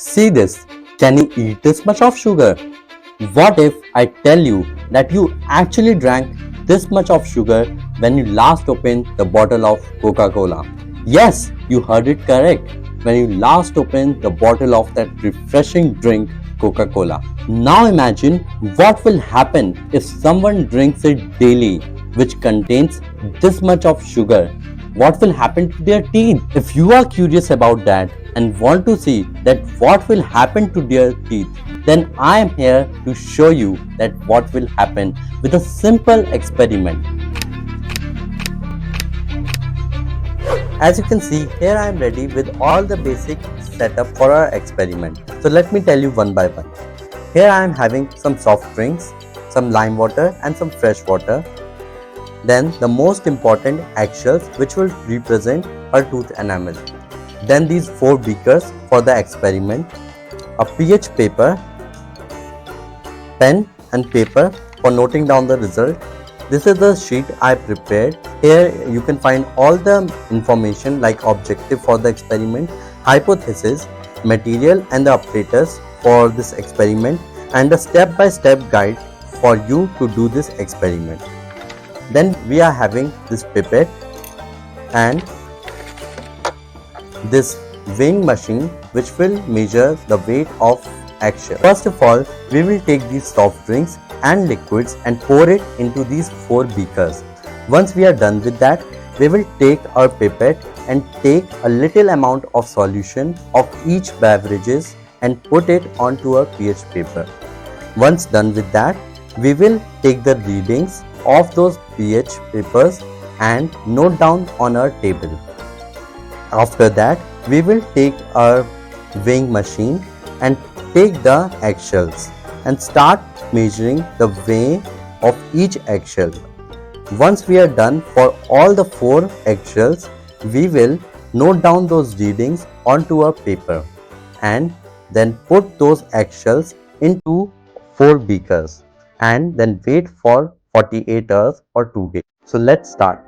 See this. Can you eat this much of sugar? What if I tell you that you actually drank this much of sugar when you last opened the bottle of Coca-Cola? Yes, you heard it correct. When you last opened the bottle of that refreshing drink Coca-Cola. Now imagine what will happen if someone drinks it daily, which contains this much of sugar. What will happen to their teeth? If you are curious about that and want to see that what will happen to their teeth, then I am here to show you that what will happen with a simple experiment. As you can see, here I am ready with all the basic setup for our experiment. So let me tell you one by one. Here I am having some soft drinks, some lime water and some fresh water. Then the most important eggshells, which will represent our tooth enamel. Then these 4 beakers for the experiment, a pH paper, pen and paper for noting down the result. This is the sheet I prepared. Here you can find all the information like objective for the experiment, hypothesis, material and the operators for this experiment, and a step-by-step guide for you to do this experiment. Then we are having this pipette and this weighing machine which will measure the weight of eggshell. First of all, we will take these soft drinks and liquids and pour it into these 4 beakers. Once we are done with that, we will take our pipette and take a little amount of solution of each beverages and put it onto a pH paper. Once done with that, we will take the readings of those pH papers and note down on our table. After that, we will take our weighing machine and take the eggshells and start measuring the weight of each eggshell. Once we are done for all the 4 eggshells, we will note down those readings onto a paper and then put those eggshells into 4 beakers and then wait for 48 hours or 2 days. So let's start.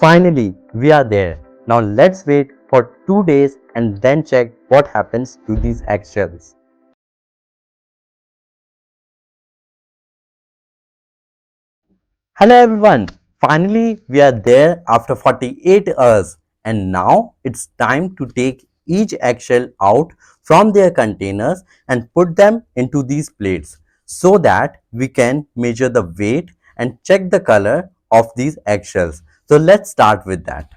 Finally, we are there. Now let's wait for 2 days and then check what happens to these eggshells. Hello everyone. Finally, we are there after 48 hours and now it's time to take each eggshell out from their containers and put them into these plates so that we can measure the weight and check the color of these eggshells. So let's start with that.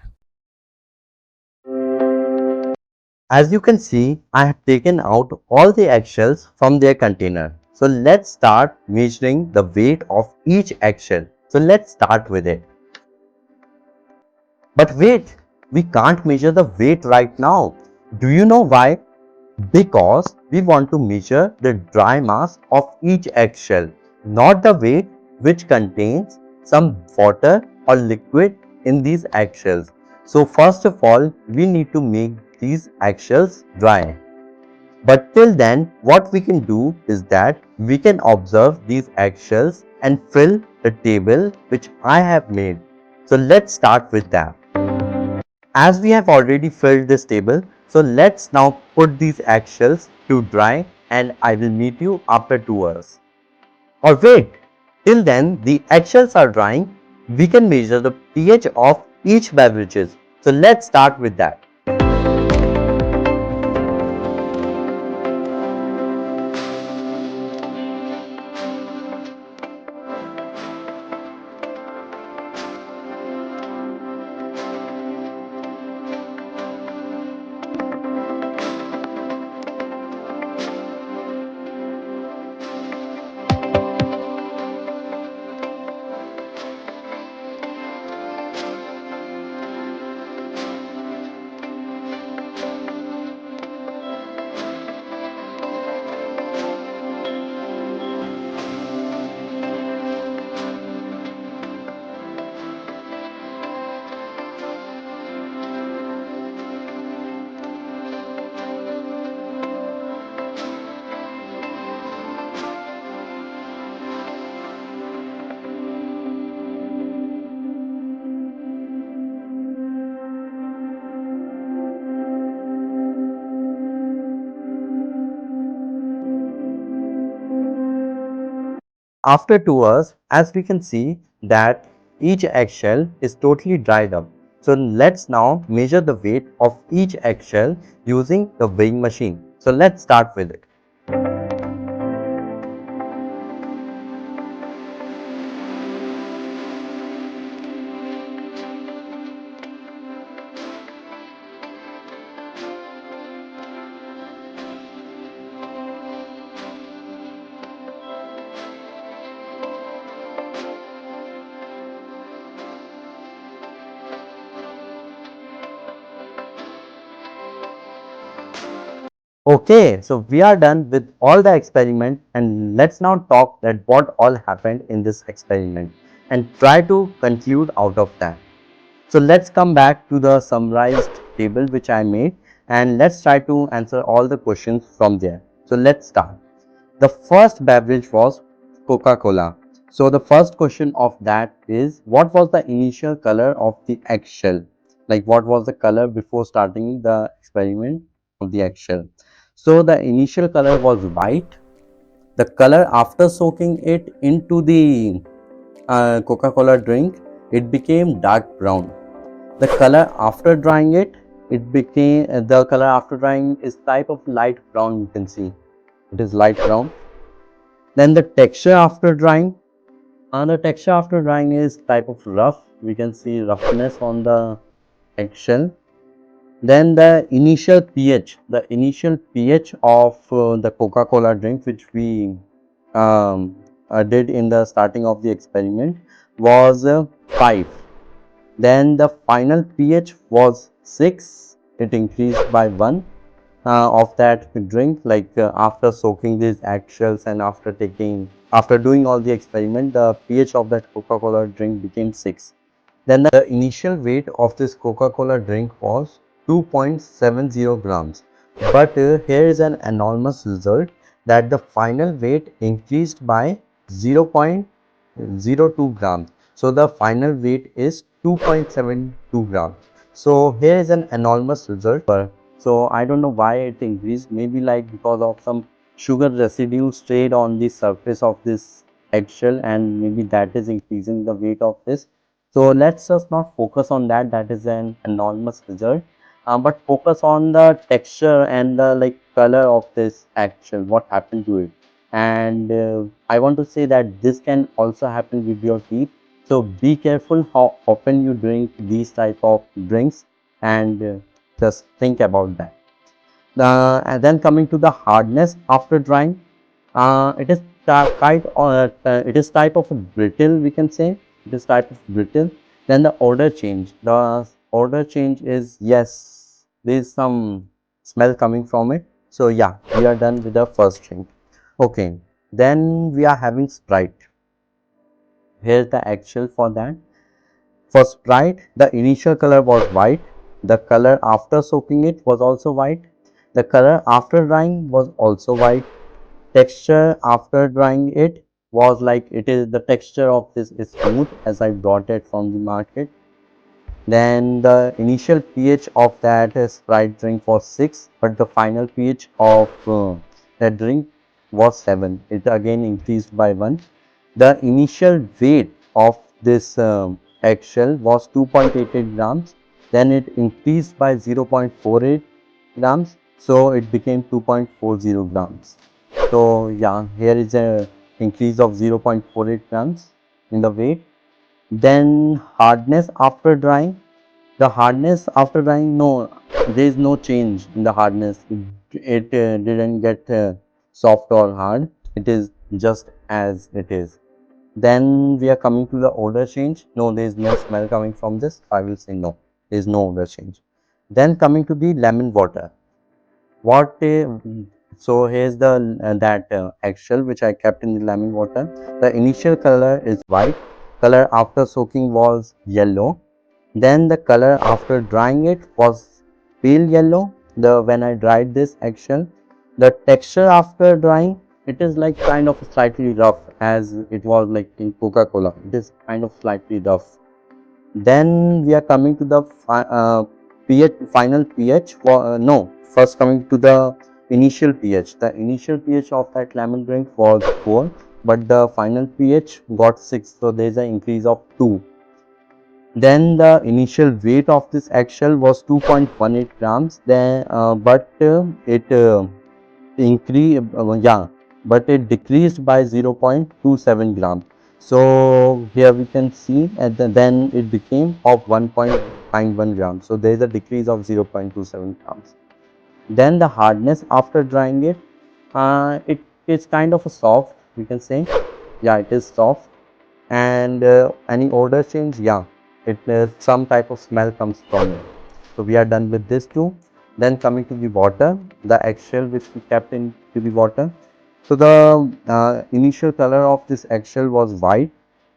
As you can see, I have taken out all the eggshells from their container. So let's start measuring the weight of each eggshell. So let's start with it. But wait, we can't measure the weight right now. Do you know why? Because we want to measure the dry mass of each eggshell, not the weight which contains some water or liquid in these eggshells. So first of all, we need to make these eggshells dry. But till then, what we can do is that we can observe these eggshells and fill the table which I have made. So let's start with that. As we have already filled this table, so let's now put these eggshells to dry and I will meet you after 2 hours. Or wait, till then the eggshells are drying, we can measure the pH of each beverages. So let's start with that. After 2 hours, as we can see that each eggshell is totally dried up. So let's now measure the weight of each eggshell using the weighing machine. So let's start with it. Okay, so we are done with all the experiment and let's now talk that what all happened in this experiment and try to conclude out of that. So let's come back to the summarized table which I made and let's try to answer all the questions from there. So let's start. The first beverage was Coca-Cola. So the first question of that is what was the initial color of the eggshell? Like what was the color before starting the experiment of the eggshell? So the initial color was white. The color after soaking it into the Coca-Cola drink, it became dark brown. The color after drying it, it became the color after drying is type of light brown. You can see it is light brown. Then the texture after drying is type of rough. We can see roughness on the eggshell. Then the initial pH of the Coca-Cola drink, which we did in the starting of the experiment, was 5. Then the final pH was 6. It increased by 1 of that drink, like after soaking these eggshells and after doing all the experiment, the pH of that Coca-Cola drink became 6. Then the initial weight of this Coca-Cola drink was 2.70 grams. But here is an enormous result that the final weight increased by 0.02 grams. So the final weight is 2.72 grams. So here is an enormous result. So I don't know why it increased, maybe like because of some sugar residue stayed on the surface of this eggshell, and maybe that is increasing the weight of this. So let's just not focus on that, that is an enormous result. But focus on the texture and the like color of this eggshell, what happened to it. And I want to say that this can also happen with your teeth. So be careful how often you drink these type of drinks, and just think about that. And then coming to the hardness after drying, it is it is type of brittle, we can say. It is type of brittle. Then the odor change. The odor change is, yes, there is some smell coming from it. So yeah, we are done with the first drink. Okay, then we are having Sprite. Here's the actual for that. For Sprite, the initial color was white. The color after soaking it was also white. The color after drying was also white. Texture after drying it was like, it is the texture of this is smooth, as I bought it from the market. Then the initial pH of that Sprite drink was 6, but the final pH of that drink was 7. It again increased by 1. The initial weight of this eggshell was 2.88 grams. Then it increased by 0.48 grams. So it became 2.40 grams. So yeah, here is a increase of 0.48 grams in the weight. Then hardness after drying. The hardness after drying, no, there is no change in the hardness. It didn't get soft or hard. It is just as it is. Then we are coming to the odor change. No, there is no smell coming from this. I will say no, there is no odor change. Then coming to the lemon water. What so here's the that eggshell which I kept in the lemon water. The initial color is white. Color after soaking was yellow. Then the color after drying it was pale yellow. The when I dried this eggshell, the texture after drying, it is like kind of slightly rough, as it was like in Coca-Cola. It is kind of slightly rough. Then we are coming to the pH, final pH. No, first coming to the initial pH. The initial pH of that lemon drink was 4, but the final pH got 6. So there is an increase of 2. Then the initial weight of this eggshell was 2.18 grams. Then, but it increased, yeah, but it decreased by 0.27 grams. So here we can see, then it became of 1.91 grams. So there is a decrease of 0.27 grams. Then the hardness after drying it, it is kind of a soft, we can say. Yeah, it is soft. And any odor change, yeah, it some type of smell comes from it. So we are done with this too. Then coming to the water, the eggshell which we kept into the water. So the initial color of this eggshell was white.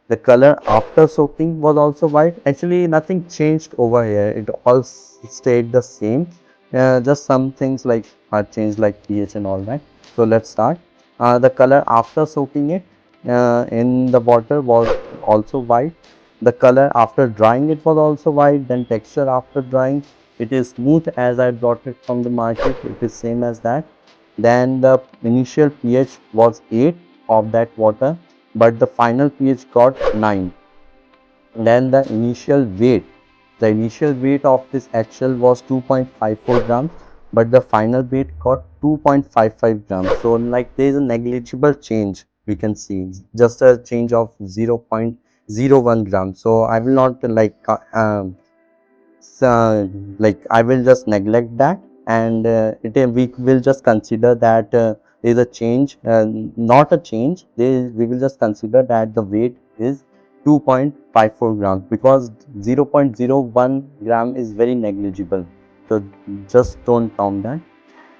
The color after soaking was also white. Actually, nothing changed over here. It all stayed the same. Just some things like are changed, like pH and all that. So let's start. The color after soaking it in the water was also white. The color after drying it was also white. Then texture after drying, it is smooth, as I brought it from the market. It is same as that. Then the initial pH was 8 of that water, but the final pH got 9. Then the initial weight of this eggshell was 2.54 grams, but the final weight got 2.55 grams. So like there is a negligible change, we can see, just a change of 0.01 grams. So I will not like I will just neglect that, and we will just consider that there is a change, not a change. We will just consider that the weight is 2.54 grams, because 0.01 gram is very negligible. So just don't count that.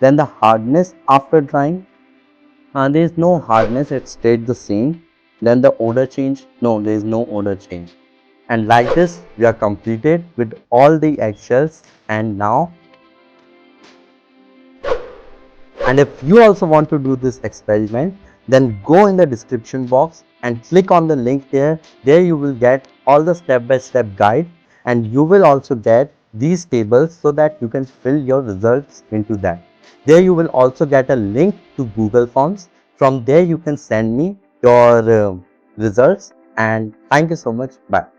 Then the hardness after drying, there is no hardness, it stayed the same. Then the odor change, no, there is no odor change. And like this, we are completed with all the eggshells. And now, and if you also want to do this experiment, then go in the description box and click on the link there. There you will get all the step-by-step guide, and you will also get these tables so that you can fill your results into that. There you will also get a link to Google Forms. From there you can send me your results, and thank you so much. Bye.